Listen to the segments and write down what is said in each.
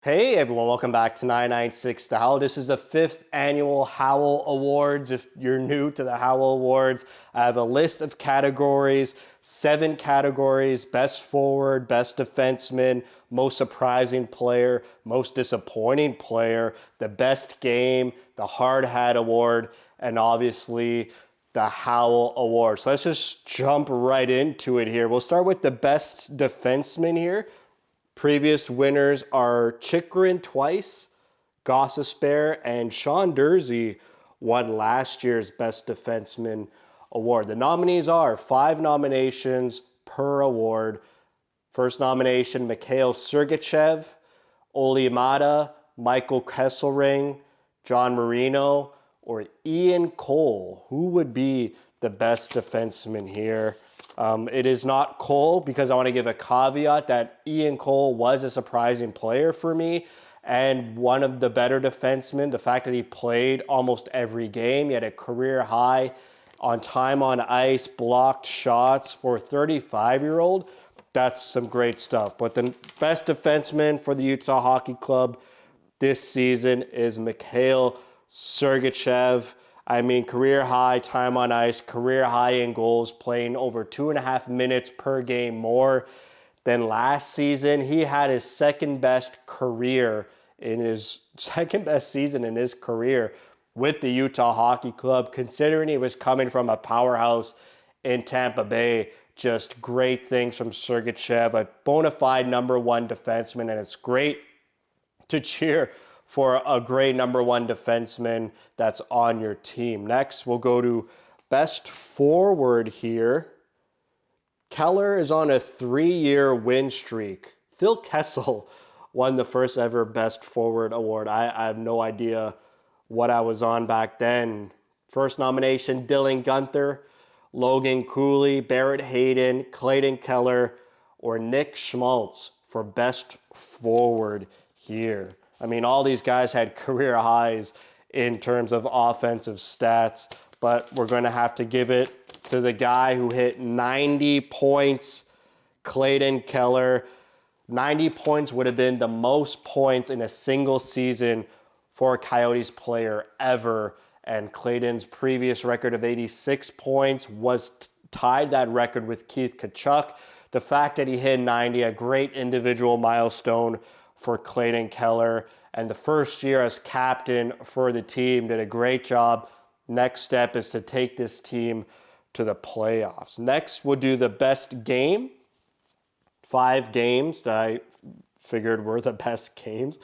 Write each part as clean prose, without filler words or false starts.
Hey everyone, welcome back to 996 The Howl. This is the 5th annual Howl Awards. If you're new to the Howl Awards, I have a list of categories, 7 categories: best forward, best defenseman, most surprising player, most disappointing player, the best game, the Hard Hat Award, and obviously the Howl Award. So let's just jump right into it here. We'll start with the best defenseman here. Previous winners are Chikrin twice, Gossespierre, and Sean Dursey won last year's Best Defenseman award. The nominees are 5 nominations per award. First nomination, Mikhail Sergachev, Oli Mata, Michael Kesselring, John Marino, or Ian Cole. Who would be the best defenseman here? It is not Cole, because I want to give a caveat that Ian Cole was a surprising player for me and one of the better defensemen. The fact that he played almost every game, he had a career high on time on ice, blocked shots for a 35-year-old. That's some great stuff. But the best defenseman for the Utah Hockey Club this season is Mikhail Sergachev. I mean, career high time on ice, career high in goals, playing over 2.5 minutes per game more than last season. He had his second best season in his career with the Utah Hockey Club, considering he was coming from a powerhouse in Tampa Bay. Just great things from Sergachev, a bona fide number 1 defenseman, and it's great to cheer for a great number 1 defenseman that's on your team. Next, we'll go to best forward here. Keller is on a 3-year win streak. Phil Kessel won the first ever best forward award. I have no idea what I was on back then. First nomination, Dylan Guenther, Logan Cooley, Barrett Hayden, Clayton Keller, or Nick Schmaltz for best forward here. I mean, all these guys had career highs in terms of offensive stats, but we're going to have to give it to the guy who hit 90 points, Clayton Keller. 90 points would have been the most points in a single season for a Coyotes player ever, and Clayton's previous record of 86 points was tied that record with Keith Tkachuk. The fact that he hit 90, a great individual milestone for Clayton Keller, and the first year as captain for the team, did a great job. Next step is to take this team to the playoffs. Next, we'll do the best game. 5 games that I figured were the best games.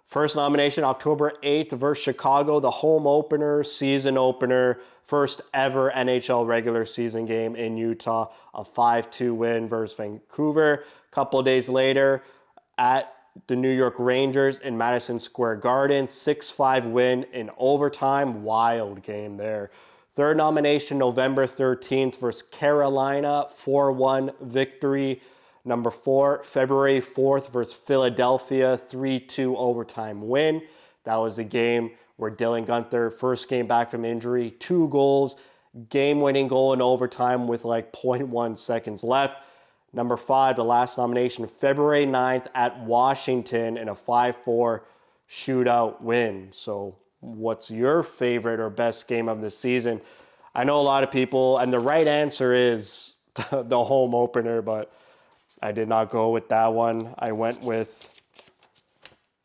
First nomination, October 8th versus Chicago, the home opener, season opener, first ever NHL regular season game in Utah, a 5-2 win versus Vancouver. A couple days later, at the New York Rangers in Madison Square Garden, 6-5 win in overtime. Wild game there. Third nomination, November 13th versus Carolina, 4-1 victory. Number 4, February 4th versus Philadelphia, 3-2 overtime win. That was the game where Dylan Guenther, first game back from injury, 2 goals, game-winning goal in overtime with like 0.1 seconds left. Number 5, the last nomination, February 9th at Washington in a 5-4 shootout win. So what's your favorite or best game of the season? I know a lot of people, and the right answer is the home opener, but I did not go with that one. I went with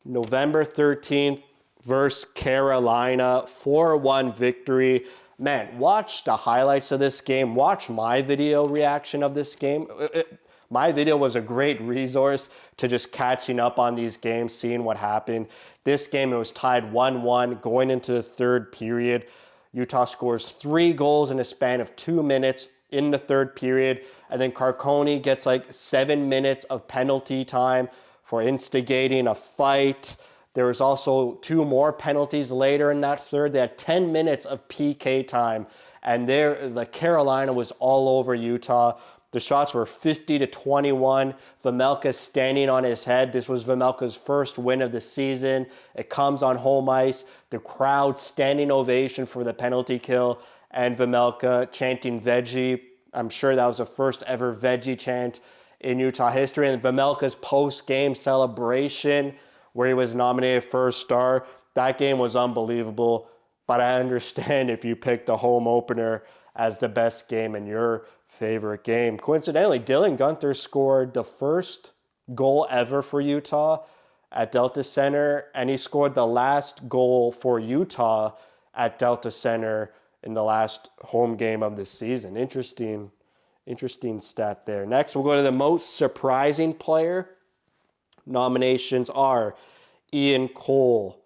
November 13th versus Carolina, 4-1 victory. Man, watch the highlights of this game. Watch my video reaction of this game. My video was a great resource to just catching up on these games, seeing what happened. This game, it was tied 1-1 going into the third period. Utah scores 3 goals in a span of 2 minutes in the third period. And then Carcone gets like 7 minutes of penalty time for instigating a fight. There was also 2 more penalties later in that third. They had 10 minutes of PK time, and the Carolina was all over Utah. The shots were 50-21. Vejmelka standing on his head. This was Vejmelka's first win of the season. It comes on home ice. The crowd standing ovation for the penalty kill, and Vejmelka chanting veggie. I'm sure that was the first ever veggie chant in Utah history. And Vejmelka's post-game celebration where he was nominated first star. That game was unbelievable, but I understand if you picked the home opener as the best game in your favorite game. Coincidentally, Dylan Guenther scored the first goal ever for Utah at Delta Center, and he scored the last goal for Utah at Delta Center in the last home game of the season. Interesting stat there. Next, we'll go to the most surprising player. Nominations are Ian Cole,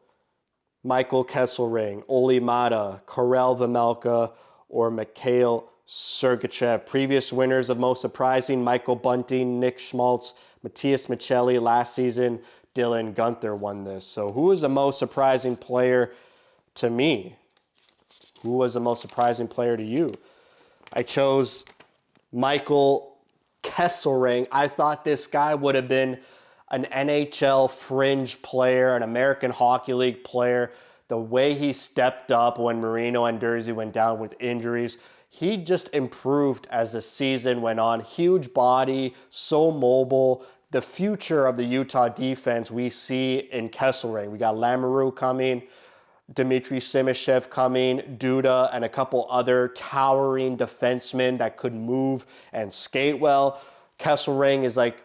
Michael Kesselring, Oli Mata, Karel Vejmelka, or Mikhail Sergachev. Previous winners of most surprising: Michael Bunting, Nick Schmaltz, Matias Michelli. Last season, Dylan Guenther won this. So who was the most surprising player to me? Who was the most surprising player to you? I chose Michael Kesselring. I thought this guy would have been an NHL fringe player, an American Hockey League player. The way he stepped up when Marino and Durzi went down with injuries, he just improved as the season went on. Huge body, so mobile. The future of the Utah defense we see in Kesselring. We got Lamoureux coming, Dmitry Simashev coming, Duda, and a couple other towering defensemen that could move and skate well. Kesselring is like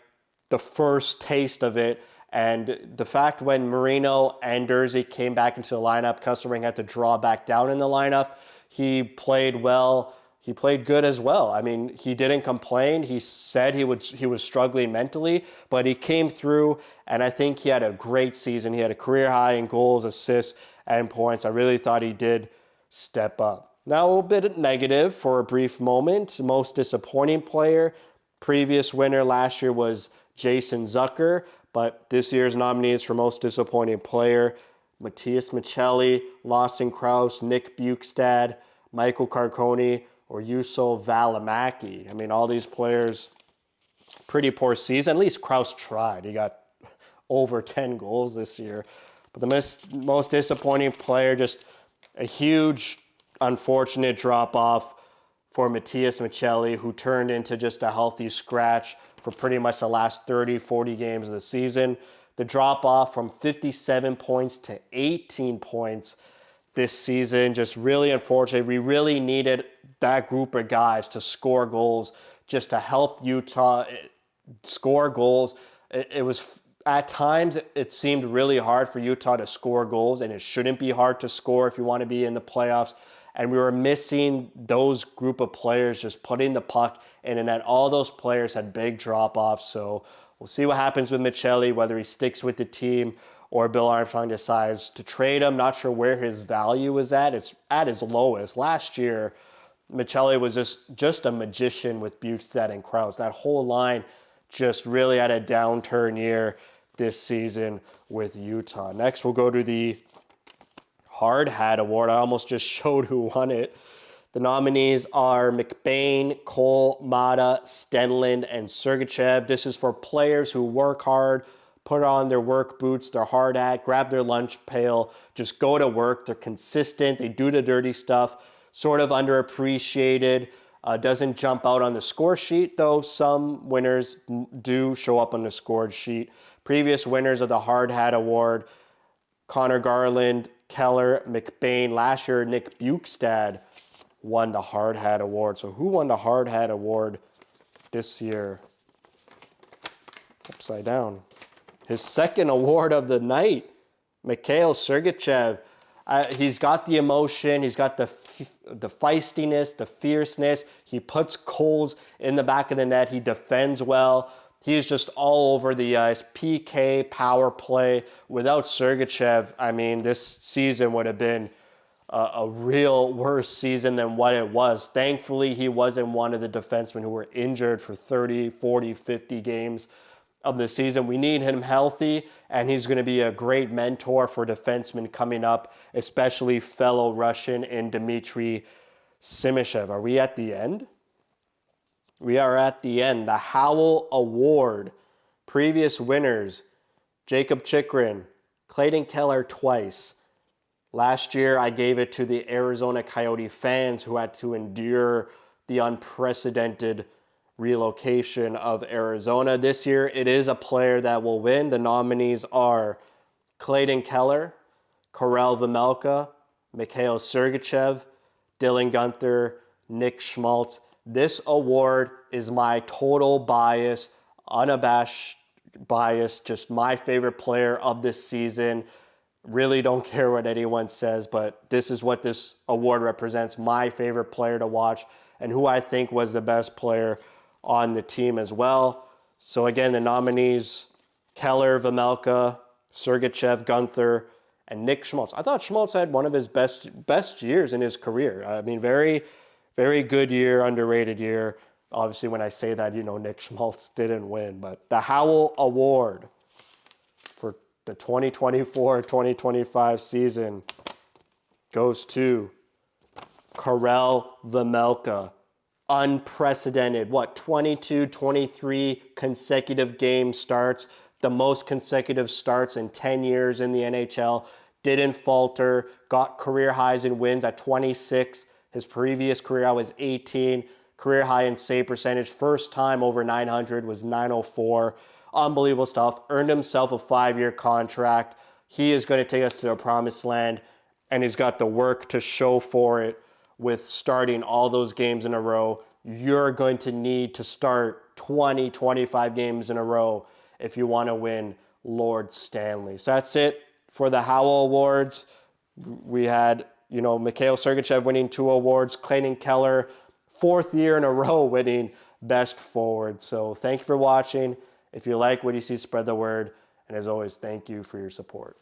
the first taste of it. And the fact when Marino and Durzi came back into the lineup, Kesselring had to draw back down in the lineup. He played well. He played good as well. I mean, he didn't complain. He said he was struggling mentally, but he came through, and I think he had a great season. He had a career high in goals, assists, and points. I really thought he did step up. Now, a little bit negative for a brief moment. Most disappointing player. Previous winner last year was Jason Zucker, but this year's nominees for most disappointing player: Matias Michelli, Lawson Krause, Nick Bukestad, Michael Carcone, or Juuso Välimäki. I mean, all these players, pretty poor season. At least Krause tried. He got over 10 goals this year. But the most disappointing player, just a huge, unfortunate drop-off for Matias Michelli, who turned into just a healthy scratch for pretty much the last 30, 40 games of the season. The drop-off from 57 points to 18 points this season, just really unfortunate. We really needed that group of guys to score goals, just to help Utah score goals. It was, at times, it seemed really hard for Utah to score goals, and it shouldn't be hard to score if you want to be in the playoffs. And we were missing those group of players just putting the puck in the net. All those players had big drop-offs, so we'll see what happens with Michelli, whether he sticks with the team or Bill Armstrong decides to trade him. Not sure where his value is at. It's at his lowest. Last year, Michelli was just a magician with Bukestad and Krause. That whole line just really had a downturn year this season with Utah. Next, we'll go to the Hard Hat Award. I almost just showed who won it. The nominees are McBain, Cole, Mata, Stenlund, and Sergachev. This is for players who work hard, put on their work boots, their hard hat, grab their lunch pail, just go to work. They're consistent. They do the dirty stuff. Sort of underappreciated. Doesn't jump out on the score sheet, though some winners do show up on the score sheet. Previous winners of the Hard Hat Award: Connor Garland, Keller, McBain. Last year, Nick Bukestad won the Hard Hat Award. So who won the Hard Hat Award this year? Upside down. His second award of the night, Mikhail Sergachev. He's got the emotion. He's got the feistiness, the fierceness. He puts goals in the back of the net. He defends well. He's just all over the ice. PK, power play. Without Sergachev, I mean, this season would have been a real worse season than what it was. Thankfully, he wasn't one of the defensemen who were injured for 30, 40, 50 games of the season. We need him healthy, and he's going to be a great mentor for defensemen coming up, especially fellow Russian and Dmitry Simashev. Are we at the end? We are at the end. The Howl Award. Previous winners: Jacob Chikrin, Clayton Keller twice. Last year, I gave it to the Arizona Coyote fans who had to endure the unprecedented relocation of Arizona. This year, it is a player that will win. The nominees are Clayton Keller, Karel Vejmelka, Mikhail Sergachev, Dylan Guenther, Nick Schmaltz. This award is my total bias, unabashed bias, just my favorite player of this season. Really don't care what anyone says, but this is what this award represents. My favorite player to watch and who I think was the best player on the team as well. So again, the nominees, Keller, Vejmelka, Sergachev, Guenther, and Nick Schmaltz. I thought Schmaltz had one of his best years in his career. I mean, very, very good year, underrated year. Obviously, when I say that, you know, Nick Schmaltz didn't win. But the Howl Award for the 2024-2025 season goes to Karel Vejmelka. Unprecedented, 22, 23 consecutive game starts, the most consecutive starts in 10 years in the NHL, didn't falter, got career highs in wins at 26. His previous career high was 18. Career high in save percentage, first time over 900 was 904. Unbelievable stuff. Earned himself a 5-year contract. He is going to take us to the promised land, and he's got the work to show for it with starting all those games in a row. You're going to need to start 20, 25 games in a row if you want to win Lord Stanley. So that's it for the Howl Awards. We had, you know, Mikhail Sergachev winning 2 awards, Clayton Keller, 4th year in a row winning Best Forward. So thank you for watching. If you like what you see, spread the word. And as always, thank you for your support.